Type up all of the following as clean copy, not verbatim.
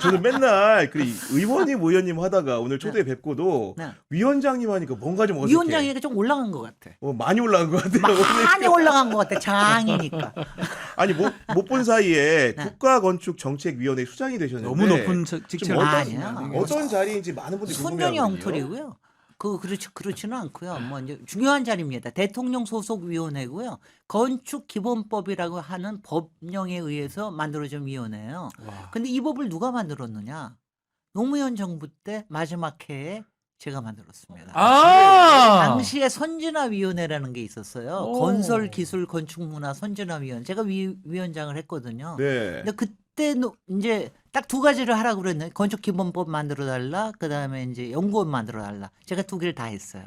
저는 맨날 그 의원님 의원님 하다가 오늘 초대에 뵙고도 네. 위원장님 하니까 뭔가 좀 어색해. 위원장이니까 좀 올라간 것 같아. 많이 올라간 것 같아요. 많이 올라간 것 같아. 장이니까. 아니 못 본 사이에 네. 국가건축정책위원회 수장이 되셨는데 너무 높은 직책을 어떤- 아니야. 어떤 자리인지 많은 분들이 순전히 궁금해하거든요. 엉터리고요. 그렇지는 않고요. 뭐 이제 중요한 자리입니다. 대통령 소속 위원회고요. 건축 기본법이라고 하는 법령에 의해서 만들어진 위원회예요. 와. 근데 이 법을 누가 만들었느냐? 노무현 정부 때 마지막 해에 제가 만들었습니다. 당시에 선진화위원회라는 게 있었어요. 오. 건설기술 건축문화 선진화위원. 제가 위원장을 했거든요. 네. 근데 그때는 이제 딱 두 가지를 하라고 그랬는데 건축 기본법 만들어 달라. 그다음에 이제 연구원 만들어 달라. 제가 두 개를 다 했어요.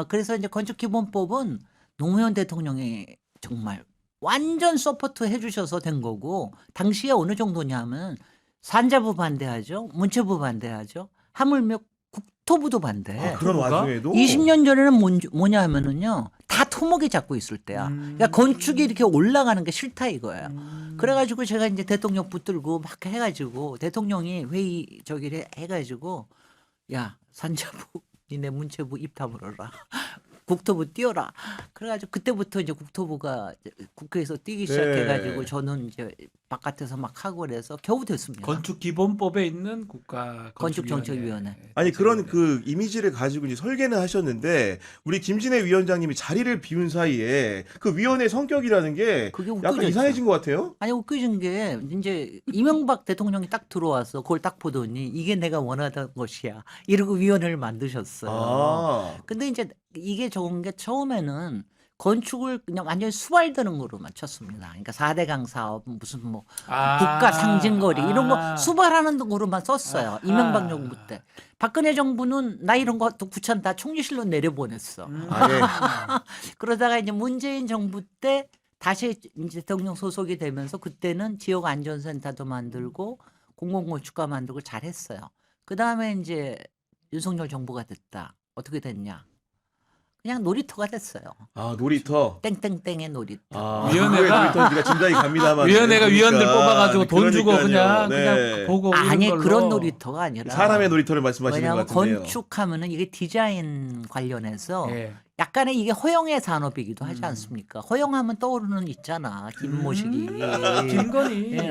그래서 이제 건축 기본법은 노무현 대통령이 정말 완전 서포트 해 주셔서 된 거고 당시에 어느 정도냐면 산자부 반대하죠. 문체부 반대하죠. 하물며 국토부도 반대해. 그런 국토부가? 와중에도 20년 전에는 뭐냐 하면은요. 다 토목이 잡고 있을 때야. 그러니까 건축이 이렇게 올라가는 게 싫다 이거예요. 그래가지고 제가 이제 대통령 붙들고 막 해가지고 대통령이 회의 저기를 해가지고 야 산자부 니네 문체부 입 다물어라. 국토부 띄워라. 그래가지고 그때부터 이제 국토부가 국회에서 뛰기 시작해가지고 저는 이제 바깥에서 막 하고 그래서 겨우 됐습니다. 건축 기본법에 있는 국가 건축정책위원회. 아니 그런 그 이미지를 가지고 이제 설계는 하셨는데 우리 김진애 위원장님이 자리를 비운 사이에 그 위원회 성격이라는 게 그게 약간 웃겨졌죠. 이상해진 것 같아요. 아니 웃겨진 게 이제 이명박 대통령이 딱 들어와서 그걸 딱 보더니 이게 내가 원하던 것이야 이러고 위원회를 만드셨어요. 아. 근데 이제 이게 좋은 게 처음에는 건축을 그냥 완전히 수발드는 거로만 쳤습니다. 그러니까 4대강 사업 무슨 뭐 국가 상징거리 이런 거 수발하는 거로만 썼어요. 이명박 정부 때. 박근혜 정부는 나 이런 것도 구천 다 총리실로 내려보냈어. 아, 예. 그러다가 이제 문재인 정부 때 다시 이제 대통령 소속이 되면서 그때는 지역 안전센터도 만들고 공공건축가 만들고 잘했어요. 그 다음에 이제 윤석열 정부가 됐다. 어떻게 됐냐? 그냥 놀이터가 됐어요. 아 놀이터. 땡땡땡의 놀이터. 아, 위원회가- 놀이터 네가 짐작이 갑니다만. 위원회가 위원들 뽑아가지고 돈 주고 그러니까요. 그냥 보고 아니 이런 걸로. 그런 놀이터가 아니라 사람의 놀이터를 말씀하시는 것 왜냐하면 같은데요. 건축하면은 이게 디자인 관련해서 예. 약간의 이게 허영의 산업이기도 하지 않습니까? 허영하면 떠오르는 있잖아 김모식이. 김건희. 예.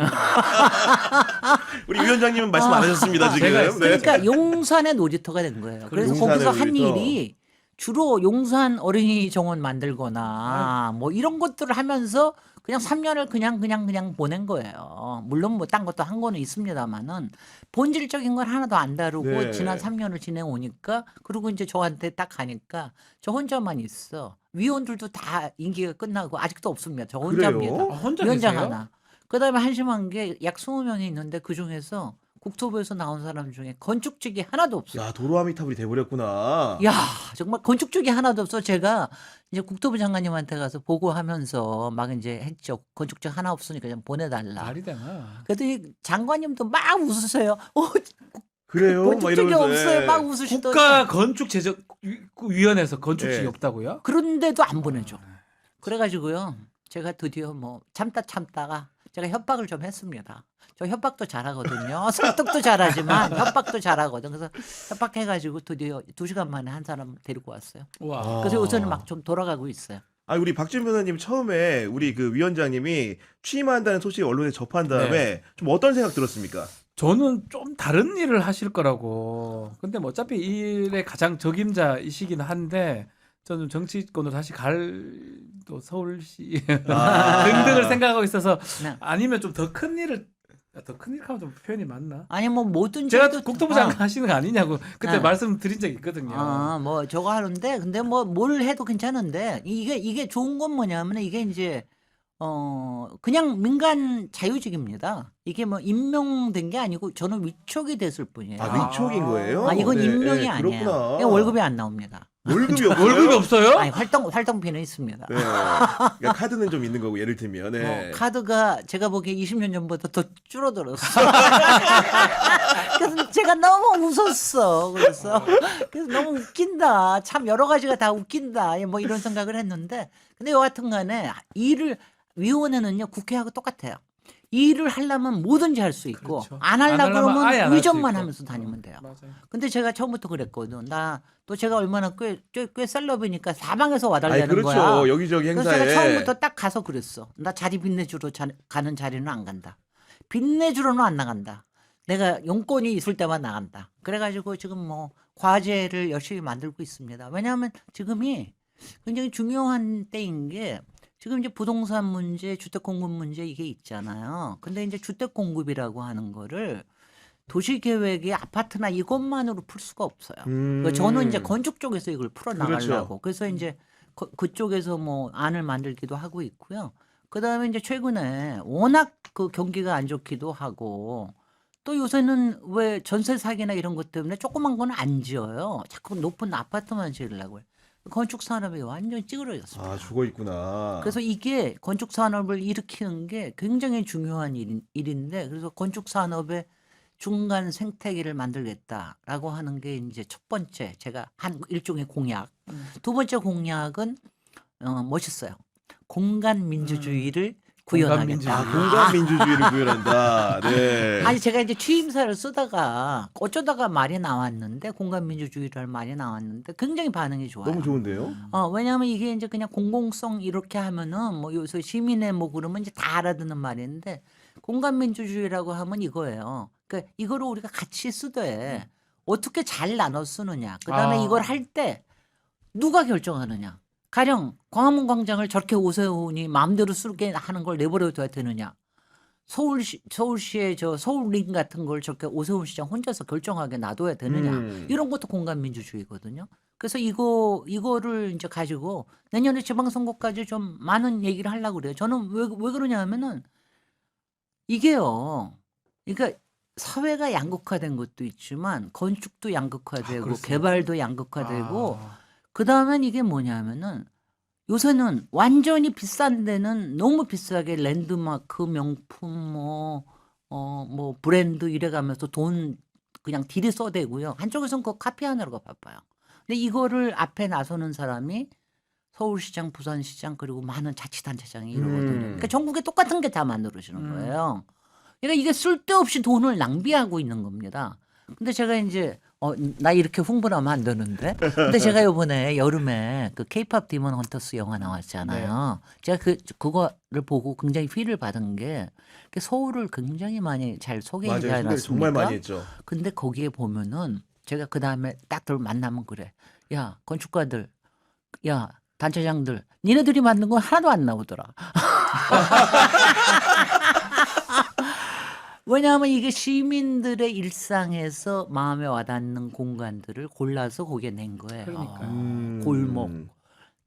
우리 위원장님은 말씀 안 하셨습니다 지금. 제가 네. 그러니까 용산의 놀이터가 된 거예요. 그래서 용산의 거기서 한 놀이터. 일이 주로 용산 어린이 정원 만들거나 뭐 이런 것들을 하면서 그냥 3년을 그냥 보낸 거예요. 물론 뭐 딴 것도 한 거는 있습니다만은 본질적인 걸 하나도 안 다루고 네. 지난 3년을 지내 오니까 그리고 이제 저한테 딱 가니까 저 혼자만 있어. 위원들도 다 임기가 끝나고 아직도 없습니다. 저 혼자입니다. 그래요? 혼자 위원장 계세요? 하나. 그다음에 한심한 게 약 20명이 있는데 그 중에서 국토부에서 나온 사람 중에 건축직이 하나도 없어요. 야 도로아미타불이 돼버렸구나. 야 정말 건축직이 하나도 없어. 제가 이제 국토부 장관님한테 가서 보고하면서 막 이제 했죠. 건축직 하나 없으니까 좀 보내달라. 말이 되나? 그랬더니 장관님도 막 웃으세요. 그래요? 막 건축직이 이러면서, 없어요. 예. 막 웃으시더니. 국가 건축 제적 위원회에서 건축직이 예. 없다고요? 그런데도 안 보내줘. 그래가지고요. 제가 드디어 뭐 참다가 제가 협박을 좀 했습니다. 저 협박도 잘하거든요. 설득도 잘하지만 협박도 잘하거든. 그래서 협박해가지고 드디어 2시간 만에 한 사람 데리고 왔어요. 와. 그래서 요새는 막 좀 돌아가고 있어요. 아 우리 박준 변호사님 처음에 우리 그 위원장님이 취임한다는 소식을 언론에 접한 다음에 좀 어떤 생각 들었습니까? 저는 좀 다른 일을 하실 거라고. 근데 뭐 어차피 이 일의 가장 적임자이시긴 한데 저는 정치권으로 다시 또 서울시 등등을 생각하고 있어서 네. 아니면 좀 더 큰 일을 더 큰 일 하면 좀 표현이 맞나? 아니 뭐 뭐든지 제가 해도- 국토부 장관 하시는 거 아니냐고 그때 네. 말씀드린 적이 있거든요. 뭐 저거 하는데 근데 뭐 뭘 해도 괜찮은데 이게 좋은 건 뭐냐면 이게 이제 그냥 민간 자유직입니다. 이게 뭐 임명된 게 아니고 저는 위촉이 됐을 뿐이에요. 아 위촉인 거예요? 이건 네, 임명이 네, 아니에요. 그렇구나. 그냥 월급이 안 나옵니다. 월급이 없어요? 월급이 없어요? 아니 활동비는 있습니다. 네. 그러니까 카드는 좀 있는 거고 예를 들면. 네. 카드가 제가 보기에 20년 전보다 더 줄어들었어. 그래서 제가 너무 웃었어. 그래서 너무 웃긴다. 참 여러 가지가 다 웃긴다. 뭐 이런 생각을 했는데 근데 여하튼 간에 위원회는요 국회하고 똑같아요. 일을 하려면 뭐든지 할 수 있고 그렇죠. 안 하려고 안 하려면 아예 안 그러면 할 의전만 수 있고. 하면서 다니면 돼요. 맞아요. 근데 제가 처음부터 그랬거든. 나 또 제가 얼마나 꽤 셀럽이니까 사방에서 아니 와달라는 그렇죠. 거야. 여기저기 그래서 행사에. 제가 처음부터 딱 가서 그랬어. 나 자리 빛내주러 가는 자리는 안 간다. 빛내주러는 안 나간다. 내가 용건이 있을 때만 나간다. 그래가지고 지금 뭐 과제를 열심히 만들고 있습니다. 왜냐하면 지금이 굉장히 중요한 때인 게 지금 이제 부동산 문제, 주택 공급 문제 이게 있잖아요. 근데 이제 주택 공급이라고 하는 거를 도시 계획의 아파트나 이것만으로 풀 수가 없어요. 그러니까 저는 이제 건축 쪽에서 이걸 풀어 나가려고. 그래서 이제 그쪽에서 뭐 안을 만들기도 하고 있고요. 그다음에 이제 최근에 워낙 그 경기가 안 좋기도 하고 또 요새는 왜 전세 사기나 이런 것 때문에 조그만 건 안 지어요. 자꾸 높은 아파트만 지으려고 해요. 건축 산업이 완전히 찌그러졌습니다. 아 죽어 있구나. 그래서 이게 건축 산업을 일으키는 게 굉장히 중요한 일인데 그래서 건축 산업의 중간 생태계를 만들겠다라고 하는 게 이제 첫 번째 제가 한 일종의 공약. 두 번째 공약은 멋있어요. 공간 민주주의를 구현하겠다. 공간 민주주의를 구현한다. 네. 아니 제가 이제 취임사를 쓰다가 어쩌다가 말이 나왔는데 공간 민주주의라는 말이 나왔는데 굉장히 반응이 좋아요. 너무 좋은데요? 왜냐하면 이게 이제 그냥 공공성 이렇게 하면은 뭐 요새 시민의 뭐 그러면 이제 다 알아듣는 말인데 공간 민주주의라고 하면 이거예요. 그러니까 이거를 우리가 같이 쓰되 어떻게 잘 나눠 쓰느냐. 그다음에 이걸 할 때 누가 결정하느냐. 가령 광화문 광장을 저렇게 오세훈이 마음대로 쓰게 하는 걸 내버려둬야 되느냐. 서울시의 저 서울링 같은 걸 저렇게 오세훈 시장 혼자서 결정하게 놔둬야 되느냐. 이런 것도 공간 민주주의거든요. 그래서 이거를 이제 가지고 내년에 지방선거까지 좀 많은 얘기를 하려고 그래요. 저는 왜 그러냐 하면은 이게요. 그러니까 사회가 양극화된 것도 있지만 건축도 양극화되고 그렇습니다. 개발도 양극화되고 그다음엔 이게 뭐냐면은 요새는 완전히 비싼 데는 너무 비싸게 랜드마크 명품 뭐 브랜드 이래가면서 돈 그냥 딜이 써대고요. 한쪽에서는 그거 카피하느라고 바빠요. 근데 이거를 앞에 나서는 사람이 서울시장, 부산시장 그리고 많은 자치단체장이 이러거든요. 그러니까 전국에 똑같은 게 다 만들어지는 거예요. 그러니까 이게 쓸데없이 돈을 낭비하고 있는 겁니다. 근데 제가 이제 나 이렇게 홍보하면 안 되는데. 근데 제가 이번에 여름에 그 K-팝 디먼 헌터스 영화 나왔잖아요. 제가 그거를 보고 굉장히 휘를 받은 게 서울을 굉장히 많이 잘 소개하지 맞아요. 않았습니까? 정말 많이 했죠. 근데 거기에 보면은 제가 그 다음에 딱들 만나면 그래. 야 건축가들, 야 단체장들, 니네들이 만든 건 하나도 안 나오더라. 왜냐하면 이게 시민들의 일상에서 마음에 와닿는 공간들을 골라서 거기에 낸 거예요. 그러니까요. 골목,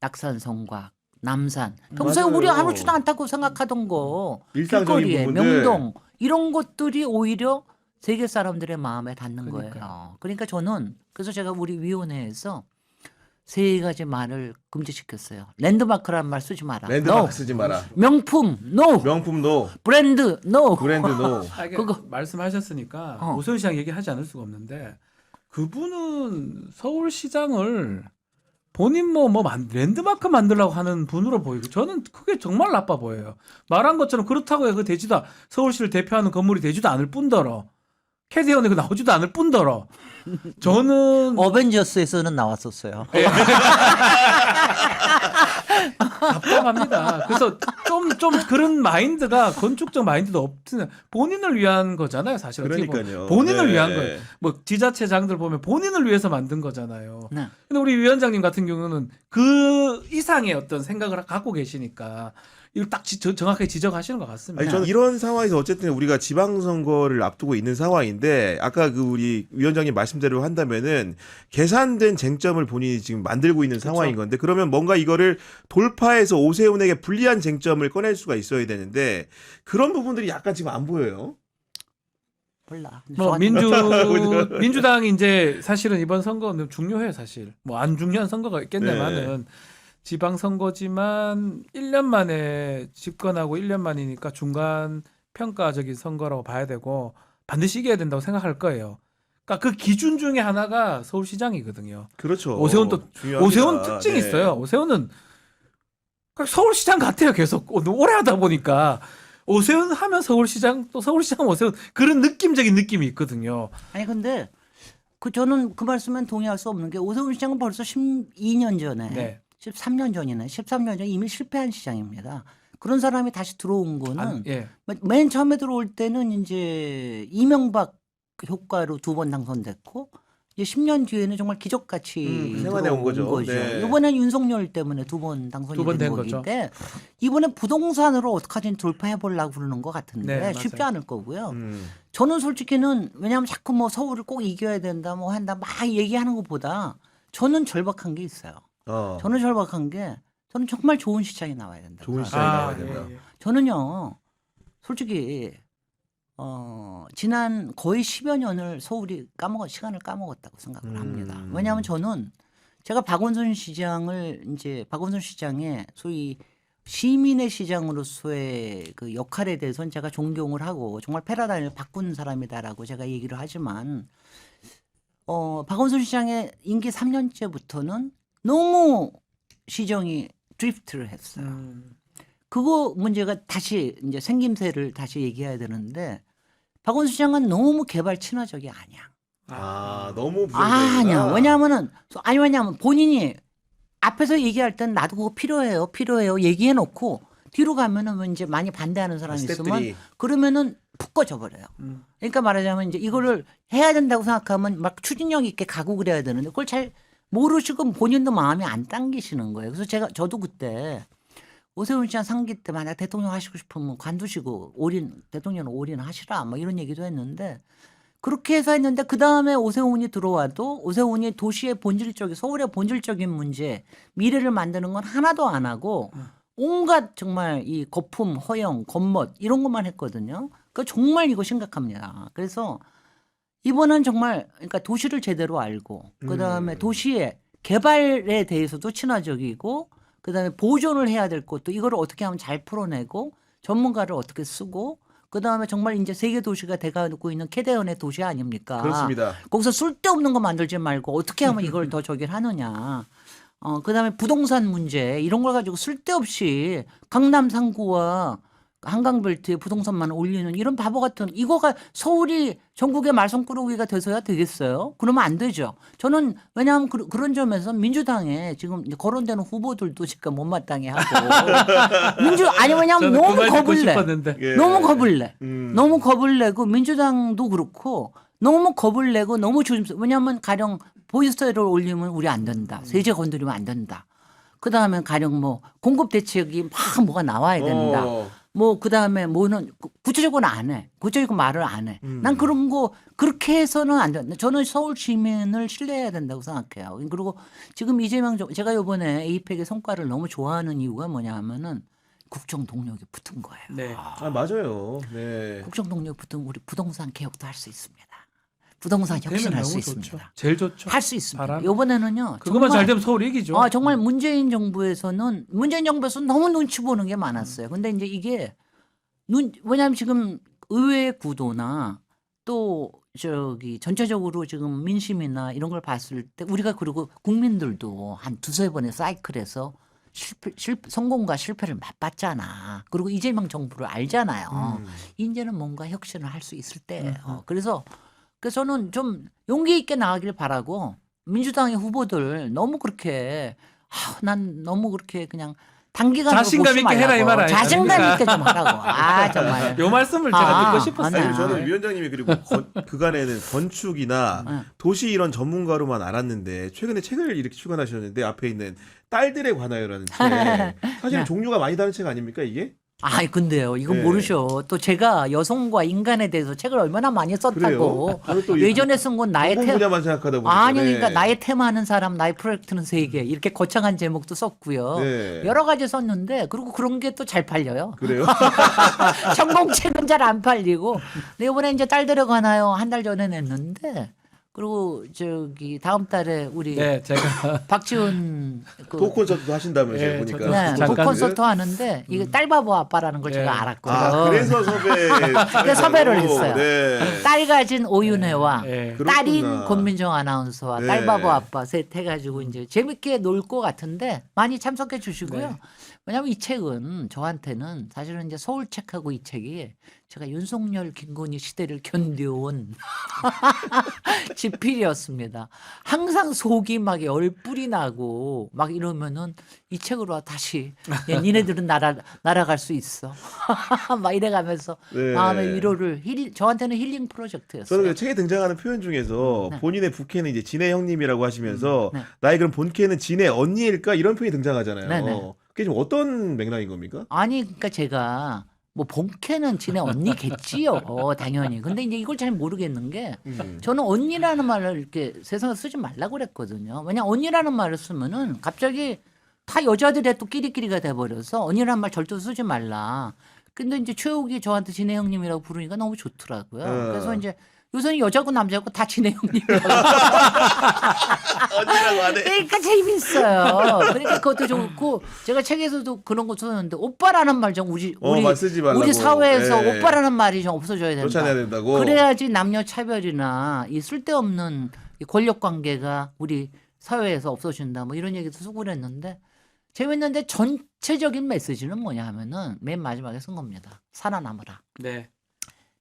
낙산성곽, 남산. 평소에 맞아요. 우리 아무렇지도 않다고 생각하던 거, 일상적인 길거리에 부분들. 명동 이런 것들이 오히려 세계 사람들의 마음에 닿는 그러니까요. 거예요. 그러니까 저는 그래서 제가 우리 위원회에서 세 가지 말을 금지시켰어요. 랜드마크라는 말 쓰지 마라. 랜드마크 No. 쓰지 마라. 명품, no. 명품 노. 브랜드, no. 브랜드 노. 이게 그거- 말씀하셨으니까 어. 오세훈 시장 얘기하지 않을 수가 없는데 그분은 서울시장을 본인 랜드마크 만들려고 하는 분으로 보이고 저는 그게 정말 나빠 보여요. 말한 것처럼 그렇다고 해서 되지도 서울시를 대표하는 건물이 되지도 않을 뿐더러 캐디언에 그 나오지도 않을 뿐더러 저는 어벤져스에서는 나왔었어요. 답답합니다. 그래서 좀 그런 마인드가 건축적 마인드도 없는 본인을 위한 거잖아요. 사실 어떻게 보면. 그러니까요. 본인을 네. 위한 거예요. 뭐 지자체장들 보면 본인을 위해서 만든 거잖아요. 네. 근데 우리 위원장님 같은 경우는 그 이상의 어떤 생각을 갖고 계시니까 이걸 딱 정확하게 지적하시는 것 같습니다. 아니 저는 이런 상황에서 어쨌든 우리가 지방선거를 앞두고 있는 상황인데 아까 그 우리 위원장님 말씀대로 한다면은 계산된 쟁점을 본인이 지금 만들고 있는 상황인 건데 그러면 뭔가 이거를 돌파해서 오세훈에게 불리한 쟁점을 꺼낼 수가 있어야 되는데 그런 부분들이 약간 지금 안 보여요. 몰라. 뭐 민주당이 이제 사실은 이번 선거는 중요해요, 사실. 뭐 안 중요한 선거가 있겠네만은 지방 선거지만 1년 만에 집권하고 1년 만이니까 중간 평가적인 선거라고 봐야 되고 반드시 이겨야 된다고 생각할 거예요. 그러니까 그 기준 중에 하나가 서울시장이거든요. 그렇죠. 오세훈 또 중요합니다. 오세훈 특징이 네. 있어요. 오세훈은 서울시장 같아요. 계속 오래 하다 보니까 오세훈 하면 서울시장 또 서울시장 오세훈 그런 느낌적인 느낌이 있거든요. 아니 근데 저는 그 말씀엔 동의할 수 없는 게 오세훈 시장은 벌써 12년 전에 네. 13년 전이네. 13년 전에 이미 실패한 시장입니다. 그런 사람이 다시 들어온 거는 예. 맨 처음에 들어올 때는 이제 이명박 효과로 2번 당선됐고 이제 10년 뒤에는 정말 기적같이 생활해 온 거죠. 네. 이번엔 윤석열 때문에 2번 당선이 두번 된 된 거죠. 거긴데 이번에 부동산으로 어떻게든 돌파해 보려고 그러는 것 같은데 네, 쉽지 맞아요. 않을 거고요. 음. 저는 솔직히는 왜냐하면 자꾸 뭐 서울을 꼭 이겨야 된다 뭐 한다 막 얘기하는 것보다 저는 절박한 게 있어요. 저는 절박한 게 저는 정말 좋은 시장이 나와야 된다. 좋은 시장이 나와야 예, 된다. 예. 저는요 솔직히 지난 거의 10여 년을 서울이 시간을 까먹었다고 생각을 합니다. 왜냐하면 저는 제가 박원순 시장의 소위 시민의 시장으로서의 그 역할에 대해서는 제가 존경을 하고 정말 패러다임을 바꾼 사람이다라고 제가 얘기를 하지만 박원순 시장의 임기 3년째부터는 너무 시정이 드리프트를 했어요. 그거 문제가 다시 이제 생김새를 다시 얘기해야 되는데 박원순 시장은 너무 개발 친화적이 아니야. 너무 아니야. 왜냐하면 본인이 앞에서 얘기할 땐 나도 그거 필요해요 얘기해놓고 뒤로 가면은 이제 많이 반대하는 사람이 있으면 스태프들이. 그러면은 푹 꺼져버려요. 그러니까 말하자면 이제 이거를 해야 된다고 생각하면 막 추진력 있게 가고 그래야 되는데 그걸 잘 모르시고 본인도 마음이 안 당기시는 거예요. 그래서 저도 그때 오세훈 시장 상기 때 만약 대통령 하시고 싶으면 관두시고 대통령 올인하시라 뭐 이런 얘기도 했는데 그렇게 해서 했는데 그 다음에 오세훈이 들어와도 오세훈이 도시의 서울의 본질적인 문제, 미래를 만드는 건 하나도 안 하고 온갖 정말 이 거품, 허영, 겉멋 이런 것만 했거든요. 그러니까 정말 이거 심각합니다. 그래서 이번은 정말 그러니까 도시를 제대로 알고 그 다음에 도시의 개발에 대해서도 친화적이고 그 다음에 보존을 해야 될 것도 이거를 어떻게 하면 잘 풀어내고 전문가를 어떻게 쓰고 그 다음에 정말 이제 세계 도시가 돼가고 있는 캐대언의 도시 아닙니까? 그렇습니다. 거기서 쓸데없는 거 만들지 말고 어떻게 하면 이걸 더 저기를 하느냐. 그 다음에 부동산 문제 이런 걸 가지고 쓸데없이 강남 3구와 한강벨트에 부동산만 올리는 이런 바보 같은 이거가 서울이 전국의 말썽꾸러기가 돼서야 되겠어요? 그러면 안 되죠. 저는 왜냐하면 그런 점에서 민주당에 지금 이제 거론되는 후보들도 지금 못마땅해 하고 왜냐하면 저는 너무 그 말 듣고 겁을 내. 싶었는데. 예. 너무 겁을 내. 음. 너무 겁을 내고 민주당도 그렇고 너무 겁을 내고 너무 조심스러워. 왜냐하면 가령 보이스터를 올리면 우리 안 된다. 세제 건드리면 안 된다. 그다음에 가령 뭐 공급 대책이 막 뭐가 나와야 된다. 뭐 그다음에 뭐는 구체적으로 안 해. 구체적으로 말을 안 해. 난 그런 거 그렇게 해서는 안 된다. 저는 서울 시민을 신뢰해야 된다고 생각해요. 그리고 지금 제가 이번에 에이펙의 성과를 너무 좋아하는 이유가 뭐냐 하면은 국정 동력이 붙은 거예요. 네. 맞아요. 네. 국정 동력이 붙으면 우리 부동산 개혁도 할 수 있습니다. 부동산 되면 혁신할 수 너무 있습니다. 좋죠. 제일 좋죠. 할 수 있습니다. 바람. 이번에는요. 그것만 정말 잘 되면 서울 이기죠. 정말 문재인 정부에서는 너무 눈치 보는 게 많았어요. 근데 이제 이게 왜냐하면 지금 의회 구도나 또 전체적으로 지금 민심이나 이런 걸 봤을 때 우리가 그리고 국민들도 한 두세 번의 사이클에서 성공과 실패를 맛봤잖아. 그리고 이재명 정부를 알잖아요. 이제는 뭔가 혁신을 할 수 있을 때예요. 그래서 저는 좀 용기 있게 나가길 바라고 민주당의 후보들 너무 그렇게 난 너무 그렇게 그냥 단기간으로 자신감 있게 해라 이 말 아니에요? 자신감 있게 좀 하라고. 정말. 요 말씀을 제가 듣고 아, 싶었어요. 아니야. 아니, 저는 위원장님이 그리고 그간에는 건축이나 도시 이런 전문가로만 알았는데 최근에 책을 이렇게 출간하셨는데 앞에 있는 딸들에 관하여라는 책 사실은 종류가 많이 다른 책 아닙니까 이게? 근데요, 이거 네. 모르셔. 또 제가 여성과 인간에 대해서 책을 얼마나 많이 썼다고. 저는 또 예전에 쓴 건 나의 전공 분야만 생각하다 보니까 아니, 그러니까 나의 테마는 사람, 나의 프로젝트는 세계. 이렇게 거창한 제목도 썼고요. 네. 여러 가지 썼는데, 그리고 그런 게 또 잘 팔려요. 그래요? 전공책은 잘 안 팔리고. 근데 이번에 이제 딸 데려가나요? 한 달 전에 냈는데, 그리고 다음 달에 우리 네, 제가 박지훈 독 콘서트도 하신다면서요 네, 보니까. 저도 네, 잠깐 독 콘서트 하는데 이게 딸바보 아빠라는 걸 네. 제가 알았거든요. 그래서 섭외를 했어요. 네. 딸 가진 오윤혜와 네. 그렇구나. 딸인 권민정 아나운서와 네. 딸바보 아빠 셋 해가지고 이제 재밌게 놀 것 같은데 많이 참석해 주시고요. 네. 왜냐하면 이 책은 저한테는 사실은 이제 서울책하고 이 책이 제가 윤석열, 김건희 시대를 견뎌온 지필이었습니다. 항상 속이 막 열불이 나고 막 이러면은 이 책으로 다시 야, 니네들은 날아갈 수 있어. 막 이래가면서 네. 마음의 위로를 저한테는 힐링 프로젝트였어요. 저는 그 책에 등장하는 표현 중에서 네. 본인의 부캐는 이제 진해 형님이라고 하시면서 네. 나의 그럼 본캐는 진해 언니일까 이런 표현이 등장하잖아요. 네, 네. 그게 좀 어떤 맥락인 겁니까? 아니 그러니까 제가 뭐 본캐는 지네 언니겠지요. 당연히. 근데 이제 이걸 잘 모르겠는 게 저는 언니라는 말을 이렇게 세상에 쓰지 말라고 그랬거든요. 왜냐 언니라는 말을 쓰면은 갑자기 다 여자들의 또 끼리끼리가 돼버려서 언니라는 말 절대 쓰지 말라. 근데 이제 최욱이 저한테 진해 형님이라고 부르니까 너무 좋더라고요. 그래서 이제 요새는 여자고 남자고 다 진해 형님이라고. 언니라고 안 해. 그러니까 재밌어요. 그러니까 그것도 좋고 제가 책에서도 그런 거 썼는데 오빠라는 말 좀 말 쓰지 말라고. 우리 사회에서 예. 오빠라는 말이 좀 없어져야 된다. 쫓아내야 된다고. 그래야지 남녀 차별이나 이 쓸데없는 이 권력 관계가 우리 사회에서 없어진다. 뭐 이런 얘기도 쓰고 그랬는데 재밌는데 전체적인 메시지는 뭐냐 하면은 맨 마지막에 쓴 겁니다. 살아남으라. 네.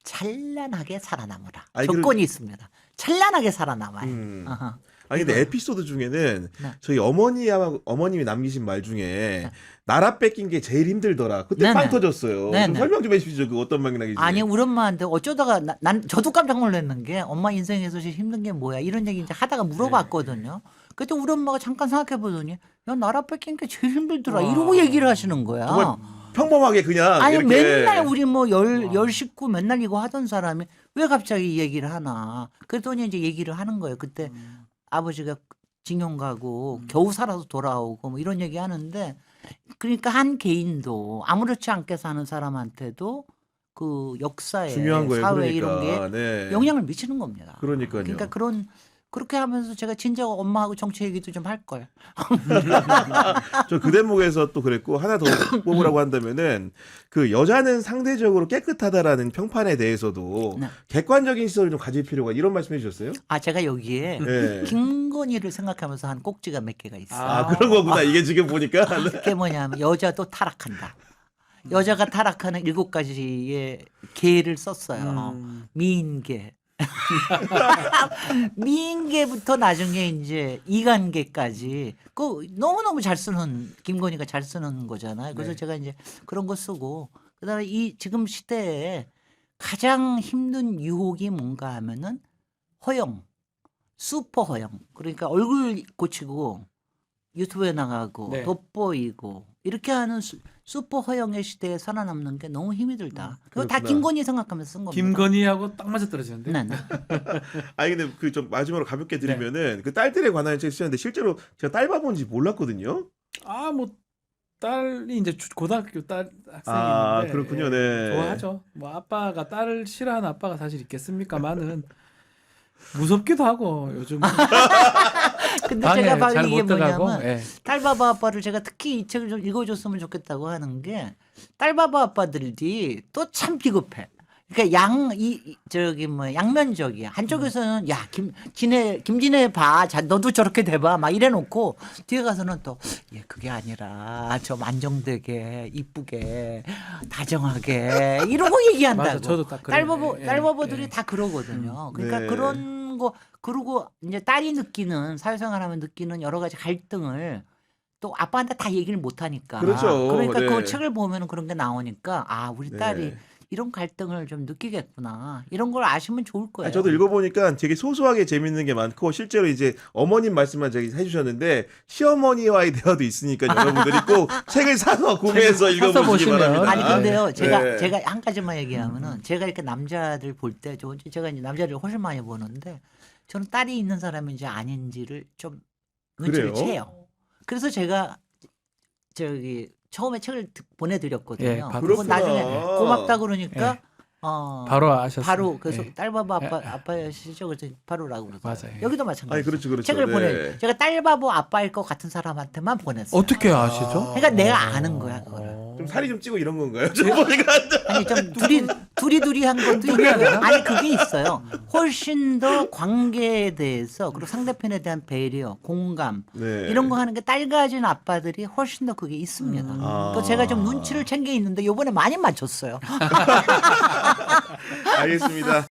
찬란하게 살아남으라. 아니, 조건이 있습니다. 찬란하게 살아남아요. 아하. 아니 근데 에피소드 중에는 네. 저희 어머님이 남기신 말 중에 나라 뺏긴 게 제일 힘들더라. 그때 네네. 빵 터졌어요. 네네. 좀 설명 좀 해주시죠. 그 어떤 맥락인지. 아니 우리 엄마한테 어쩌다가 저도 깜짝 놀랐는 게 엄마 인생에서 제일 힘든 게 뭐야 이런 얘기 이제 하다가 물어봤거든요. 그때 우리 엄마가 잠깐 생각해 보더니 야 나라 뺏긴 게 제일 힘들더라 이러고 얘기를 하시는 거야. 정말 평범하게 그냥 아니 이렇게 맨날 우리 뭐 열 식구 맨날 이거 하던 사람이 왜 갑자기 이 얘기를 하나. 그랬더니 이제 얘기를 하는 거예요. 그때 아버지가 징용 가고 겨우 살아서 돌아오고 뭐 이런 얘기 하는데 그러니까 한 개인도 아무렇지 않게 사는 사람한테도 그 역사에 중요한 거예요. 사회 그러니까. 이런 게 네. 영향을 미치는 겁니다. 그러니까요. 그러니까 그렇게 하면서 제가 진짜 엄마하고 정치 얘기도 좀 할 걸. 저 그 대목에서 또 그랬고 하나 더 뽑으라고 한다면은 그 여자는 상대적으로 깨끗하다라는 평판에 대해서도 네. 객관적인 시선을 좀 가질 필요가 이런 말씀해 주셨어요? 아 제가 여기에 네. 김건희를 생각하면서 한 꼭지가 몇 개가 있어요. 아 그런 거구나. 이게 지금 보니까 그게 뭐냐면 여자도 타락한다. 여자가 타락하는 7가지의 계를 썼어요. 미인계. 미인계부터 나중에 이제 이간계까지 그 너무너무 잘 쓰는 김건희가 잘 쓰는 거잖아요. 그래서 네. 제가 이제 그런 거 쓰고 그다음에 이 지금 시대에 가장 힘든 유혹이 뭔가 하면은 허영, 슈퍼 허영. 그러니까 얼굴 고치고 유튜브에 나가고 네. 돋보이고 이렇게 하는 슈퍼 허영의 시대에 살아남는 게 너무 힘이 들다. 그거 다 그렇구나. 김건희 생각하면서 쓴 겁니다. 김건희하고 딱 맞아 떨어지는데. 네, 네. 아니 근데 그 좀 마지막으로 가볍게 드리면은 그 딸들에 관한 책 쓰셨는데 실제로 제가 딸 봐본지 몰랐거든요. 아, 뭐 딸이 이제 고등학교 딸 학생이 아 있는데 그렇군요. 예, 네. 좋아하죠. 뭐 아빠가 딸을 싫어하는 아빠가 사실 있겠습니까만은 무섭기도 하고 요즘 근데 방에 제가 잘 봐도 이게 못 들어가고. 뭐냐면 예. 딸바바 아빠를 제가 특히 이 책을 좀 읽어줬으면 좋겠다고 하는 게 딸바바 아빠들이 또 참 비겁해. 그러니까 저기 뭐 양면적이야. 한쪽에서는 야 김진애 봐, 자 너도 저렇게 돼봐, 막 이래놓고 뒤에 가서는 또 예 그게 아니라 좀 안정되게 이쁘게 다정하게 이러고 얘기한다고. 맞아, 저도 딱 그래요. 딸바보들이 예. 다 그러거든요. 그러니까 네. 그런 거 그리고 이제 딸이 느끼는 사회생활하면 느끼는 여러 가지 갈등을 또 아빠한테 다 얘기를 못 하니까. 그렇죠. 그러니까 네. 그 책을 보면은 그런 게 나오니까 아 우리 네. 딸이 이런 갈등을 좀 느끼겠구나. 이런 걸 아시면 좋을 거예요. 저도 읽어보니까 되게 소소하게 재밌는 게 많고 실제로 이제 어머님 말씀만 저기 해주셨는데 시어머니와의 대화도 있으니까 여러분들이 꼭 책을 사서 구매해서 읽어보시기 보시면. 바랍니다. 아니 근데요 네. 제가 한 가지만 얘기하면은 제가 이렇게 남자들 볼 때 제가 이제 남자를 훨씬 많이 보는데 저는 딸이 있는 사람인지 아닌지를 좀 눈치를 그래요? 채요. 그래서 제가 저기 처음에 책을 보내드렸거든요. 예, 받았어요. 그리고 나중에 그렇구나. 고맙다 그러니까 바로 아셨어요. 바로 그래서 예. 딸바보 아빠시죠? 그래서 바로라고 그러더라고요. 맞아요. 여기도 마찬가지. 아니 그렇죠 그렇죠. 책을 네. 제가 딸바보 아빠일 것 같은 사람한테만 보냈어요. 어떻게 아시죠? 그러니까 내가 아는 거야 그거를. 좀 살이 좀 찌고 이런 건가요? 좀 보니까 아니 좀 둘이 두리두리한 것도 있고요. 아니 그게 있어요. 훨씬 더 관계에 대해서 그리고 상대편에 대한 배려, 공감 네. 이런 거 하는 게 딸 가진 아빠들이 훨씬 더 그게 있습니다. 아. 또 제가 좀 눈치를 챙겨 있는데 이번에 많이 맞췄어요. 알겠습니다.